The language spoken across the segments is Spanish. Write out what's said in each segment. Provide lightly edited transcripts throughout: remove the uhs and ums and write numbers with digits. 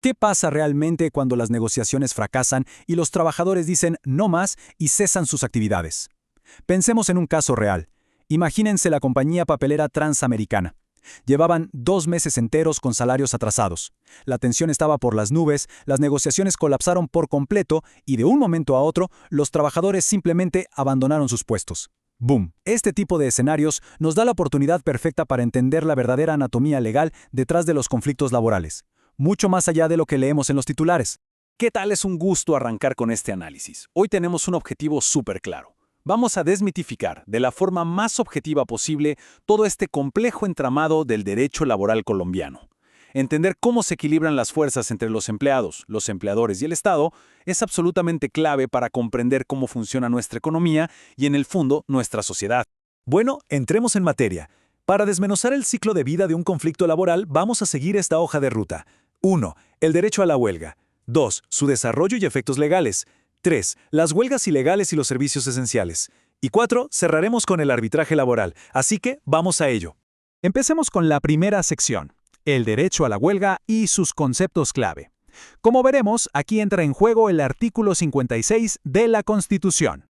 ¿Qué pasa realmente cuando las negociaciones fracasan y los trabajadores dicen no más y cesan sus actividades? Pensemos en un caso real. Imagínense la compañía papelera Transamericana. Llevaban 2 meses enteros con salarios atrasados. La tensión estaba por las nubes, las negociaciones colapsaron por completo y de un momento a otro los trabajadores simplemente abandonaron sus puestos. ¡Boom! Este tipo de escenarios nos da la oportunidad perfecta para entender la verdadera anatomía legal detrás de los conflictos laborales, mucho más allá de lo que leemos en los titulares. ¿Qué tal? Es un gusto arrancar con este análisis. Hoy tenemos un objetivo súper claro. Vamos a desmitificar, de la forma más objetiva posible, todo este complejo entramado del derecho laboral colombiano. Entender cómo se equilibran las fuerzas entre los empleados, los empleadores y el Estado es absolutamente clave para comprender cómo funciona nuestra economía y, en el fondo, nuestra sociedad. Bueno, entremos en materia. Para desmenuzar el ciclo de vida de un conflicto laboral, vamos a seguir esta hoja de ruta. 1. El derecho a la huelga. 2. Su desarrollo y efectos legales. 3. Las huelgas ilegales y los servicios esenciales. Y 4. Cerraremos con el arbitraje laboral. Así que, vamos a ello. Empecemos con la primera sección, el derecho a la huelga y sus conceptos clave. Como veremos, aquí entra en juego el artículo 56 de la Constitución.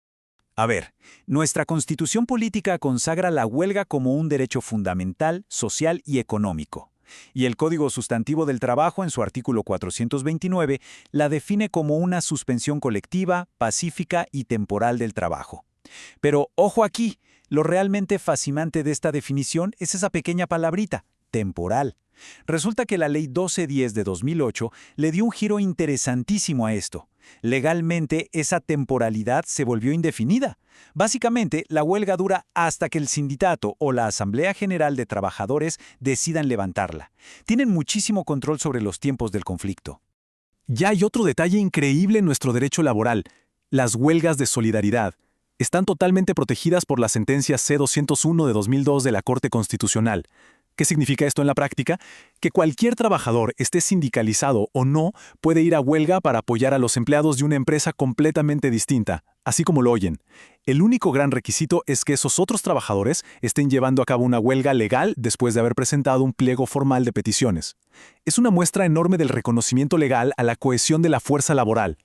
A ver, nuestra Constitución política consagra la huelga como un derecho fundamental, social y económico. Y el Código Sustantivo del Trabajo, en su artículo 429, la define como una suspensión colectiva, pacífica y temporal del trabajo. Pero ojo aquí, lo realmente fascinante de esta definición es esa pequeña palabrita, temporal. Resulta que la Ley 1210 de 2008 le dio un giro interesantísimo a esto. Legalmente, esa temporalidad se volvió indefinida. Básicamente, la huelga dura hasta que el sindicato o la Asamblea General de Trabajadores decidan levantarla. Tienen muchísimo control sobre los tiempos del conflicto. Ya hay otro detalle increíble en nuestro derecho laboral: las huelgas de solidaridad. Están totalmente protegidas por la sentencia C-201 de 2002 de la Corte Constitucional. ¿Qué significa esto en la práctica? Que cualquier trabajador, esté sindicalizado o no, puede ir a huelga para apoyar a los empleados de una empresa completamente distinta, así como lo oyen. El único gran requisito es que esos otros trabajadores estén llevando a cabo una huelga legal después de haber presentado un pliego formal de peticiones. Es una muestra enorme del reconocimiento legal a la cohesión de la fuerza laboral.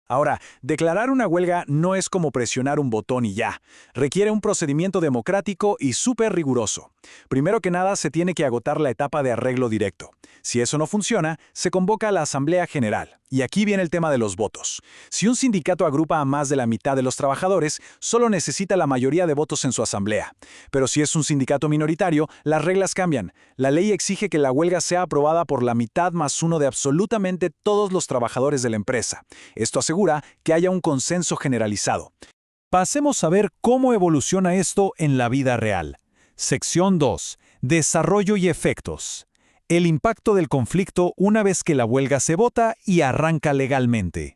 Ahora, declarar una huelga no es como presionar un botón y ya. Requiere un procedimiento democrático y súper riguroso. Primero que nada, se tiene que agotar la etapa de arreglo directo. Si eso no funciona, se convoca a la Asamblea General. Y aquí viene el tema de los votos. Si un sindicato agrupa a más de la mitad de los trabajadores, solo necesita la mayoría de votos en su asamblea. Pero si es un sindicato minoritario, las reglas cambian. La ley exige que la huelga sea aprobada por la mitad más uno de absolutamente todos los trabajadores de la empresa. Esto asegura que haya un consenso generalizado. Pasemos a ver cómo evoluciona esto en la vida real. Sección 2. Desarrollo y efectos. El impacto del conflicto una vez que la huelga se vota y arranca legalmente.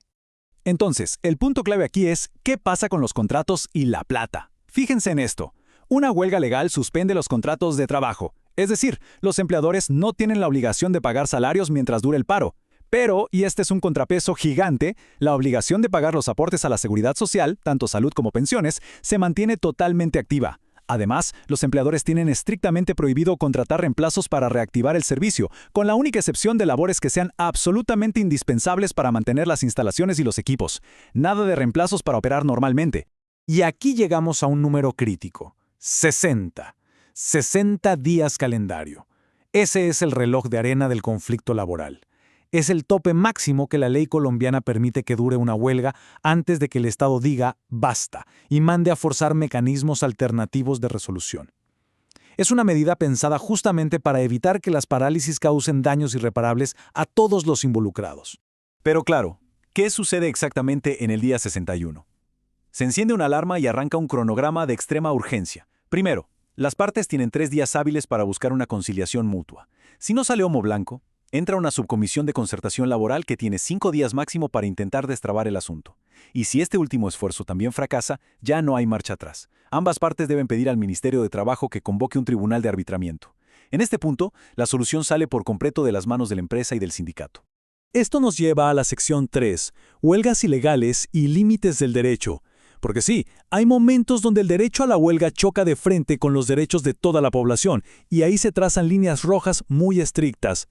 Entonces, el punto clave aquí es ¿qué pasa con los contratos y la plata? Fíjense en esto. Una huelga legal suspende los contratos de trabajo. Es decir, los empleadores no tienen la obligación de pagar salarios mientras dure el paro. Pero, y este es un contrapeso gigante, la obligación de pagar los aportes a la seguridad social, tanto salud como pensiones, se mantiene totalmente activa. Además, los empleadores tienen estrictamente prohibido contratar reemplazos para reactivar el servicio, con la única excepción de labores que sean absolutamente indispensables para mantener las instalaciones y los equipos. Nada de reemplazos para operar normalmente. Y aquí llegamos a un número crítico. 60. 60 días calendario. Ese es el reloj de arena del conflicto laboral. Es el tope máximo que la ley colombiana permite que dure una huelga antes de que el Estado diga basta y mande a forzar mecanismos alternativos de resolución. Es una medida pensada justamente para evitar que las parálisis causen daños irreparables a todos los involucrados. Pero claro, ¿qué sucede exactamente en el día 61? Se enciende una alarma y arranca un cronograma de extrema urgencia. Primero, las partes tienen 3 días hábiles para buscar una conciliación mutua. Si no sale humo blanco, entra una subcomisión de concertación laboral que tiene 5 días máximo para intentar destrabar el asunto. Y si este último esfuerzo también fracasa, ya no hay marcha atrás. Ambas partes deben pedir al Ministerio de Trabajo que convoque un tribunal de arbitramiento. En este punto, la solución sale por completo de las manos de la empresa y del sindicato. Esto nos lleva a la sección 3, huelgas ilegales y límites del derecho. Porque sí, hay momentos donde el derecho a la huelga choca de frente con los derechos de toda la población, y ahí se trazan líneas rojas muy estrictas.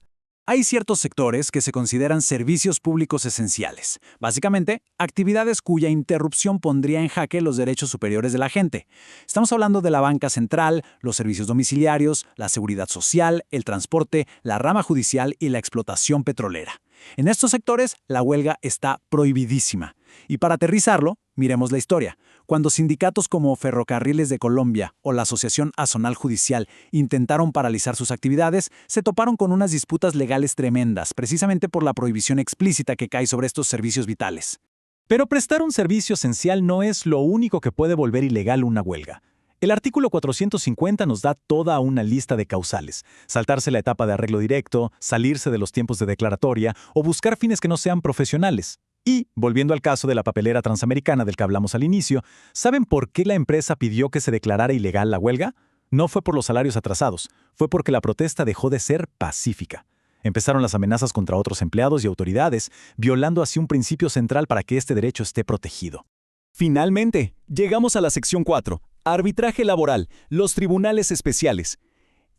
Hay ciertos sectores que se consideran servicios públicos esenciales. Básicamente, actividades cuya interrupción pondría en jaque los derechos superiores de la gente. Estamos hablando de la banca central, los servicios domiciliarios, la seguridad social, el transporte, la rama judicial y la explotación petrolera. En estos sectores, la huelga está prohibidísima. Y para aterrizarlo, miremos la historia. Cuando sindicatos como Ferrocarriles de Colombia o la Asociación Azonal Judicial intentaron paralizar sus actividades, se toparon con unas disputas legales tremendas, precisamente por la prohibición explícita que cae sobre estos servicios vitales. Pero prestar un servicio esencial no es lo único que puede volver ilegal una huelga. El artículo 450 nos da toda una lista de causales: saltarse la etapa de arreglo directo, salirse de los tiempos de declaratoria o buscar fines que no sean profesionales. Y, volviendo al caso de la papelera transamericana del que hablamos al inicio, ¿saben por qué la empresa pidió que se declarara ilegal la huelga? No fue por los salarios atrasados, fue porque la protesta dejó de ser pacífica. Empezaron las amenazas contra otros empleados y autoridades, violando así un principio central para que este derecho esté protegido. Finalmente, llegamos a la sección 4, arbitraje laboral, los tribunales especiales.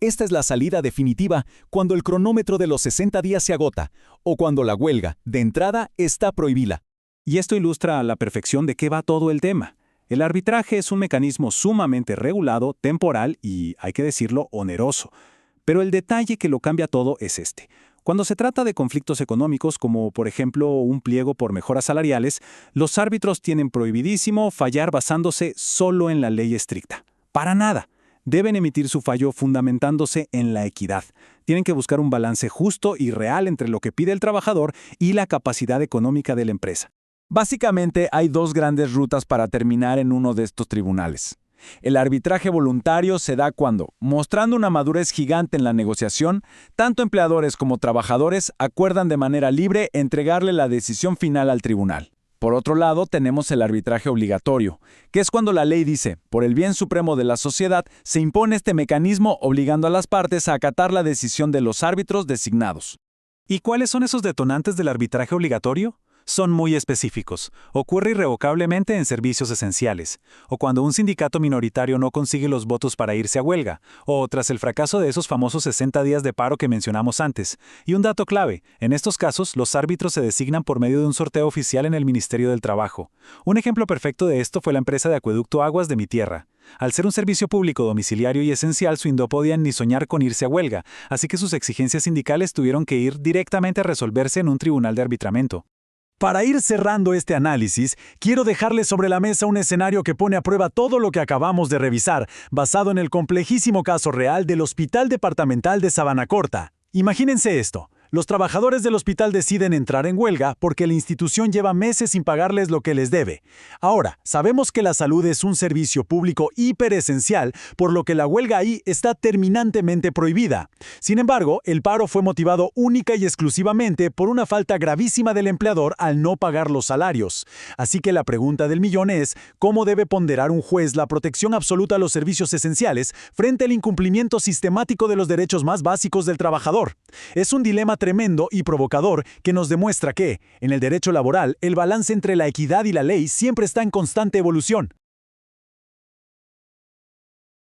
Esta es la salida definitiva cuando el cronómetro de los 60 días se agota o cuando la huelga, de entrada, está prohibida. Y esto ilustra a la perfección de qué va todo el tema. El arbitraje es un mecanismo sumamente regulado, temporal y, hay que decirlo, oneroso. Pero el detalle que lo cambia todo es este. Cuando se trata de conflictos económicos, como por ejemplo un pliego por mejoras salariales, los árbitros tienen prohibidísimo fallar basándose solo en la ley estricta. Para nada. Deben emitir su fallo fundamentándose en la equidad. Tienen que buscar un balance justo y real entre lo que pide el trabajador y la capacidad económica de la empresa. Básicamente hay dos grandes rutas para terminar en uno de estos tribunales. El arbitraje voluntario se da cuando, mostrando una madurez gigante en la negociación, tanto empleadores como trabajadores acuerdan de manera libre entregarle la decisión final al tribunal. Por otro lado, tenemos el arbitraje obligatorio, que es cuando la ley dice, por el bien supremo de la sociedad, se impone este mecanismo obligando a las partes a acatar la decisión de los árbitros designados. ¿Y cuáles son esos detonantes del arbitraje obligatorio? Son muy específicos. Ocurre irrevocablemente en servicios esenciales, o cuando un sindicato minoritario no consigue los votos para irse a huelga, o tras el fracaso de esos famosos 60 días de paro que mencionamos antes. Y un dato clave, en estos casos, los árbitros se designan por medio de un sorteo oficial en el Ministerio del Trabajo. Un ejemplo perfecto de esto fue la empresa de acueducto Aguas de mi tierra. Al ser un servicio público domiciliario y esencial, no podían ni soñar con irse a huelga, así que sus exigencias sindicales tuvieron que ir directamente a resolverse en un tribunal de arbitramiento. Para ir cerrando este análisis, quiero dejarles sobre la mesa un escenario que pone a prueba todo lo que acabamos de revisar, basado en el complejísimo caso real del Hospital Departamental de Sabanacorta. Imagínense esto. Los trabajadores del hospital deciden entrar en huelga porque la institución lleva meses sin pagarles lo que les debe. Ahora, sabemos que la salud es un servicio público hiperesencial, por lo que la huelga ahí está terminantemente prohibida. Sin embargo, el paro fue motivado única y exclusivamente por una falta gravísima del empleador al no pagar los salarios. Así que la pregunta del millón es, ¿cómo debe ponderar un juez la protección absoluta a los servicios esenciales frente al incumplimiento sistemático de los derechos más básicos del trabajador? Es un dilema tremendo y provocador que nos demuestra que, en el derecho laboral, el balance entre la equidad y la ley siempre está en constante evolución.